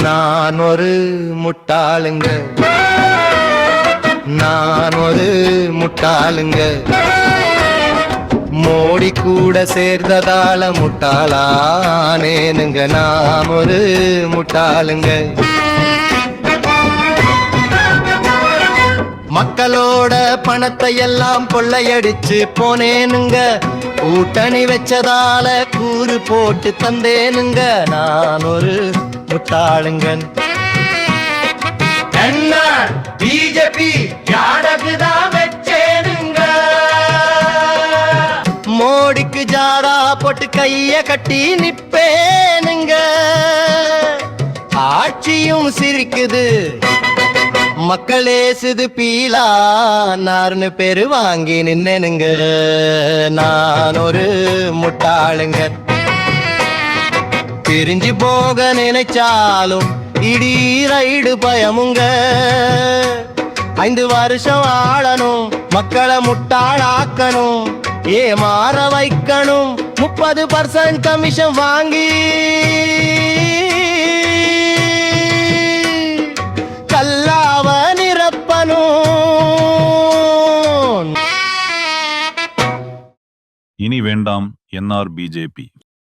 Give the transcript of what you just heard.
நான் ஒரு முட்டாளுங்க, நான் ஒரு முட்டாளுங்க. மோடி கூட சேர்ந்ததால முட்டாளானேனுங்க. நான் ஒரு முட்டாளுங்க. மக்களோட பணத்தை எல்லாம் கொள்ளையடிச்சு போனேனுங்க. கூட்டணி வச்சதால கூறு போட்டு தந்தேனுங்க. நான் ஒரு முட்டாளுங்க. என்ன பிஜேபி ஜாடகுதான் வச்சேனுங்க. மோடிக்கு ஜாடா போட்டு கைய கட்டி நிப்பேனுங்க. ஆட்சியும் சிரிக்குது, மக்களே சிது பீலா நார்னு பேரு வாங்கி நின்னேனுங்க. நான் ஒரு முட்டாளுங்க. பிரிஞ்சு போக நினைச்சாலும் இடி ரைடு பயமுங்க. 5 வருஷம் ஆளணும், மக்களை முட்டாளாக்கணும், ஏமாற வைக்கணும், 30% கமிஷன் வாங்கி கல்லாவ நிரப்பணும். இனி வேண்டாம் என்ஆர் பிஜேபி.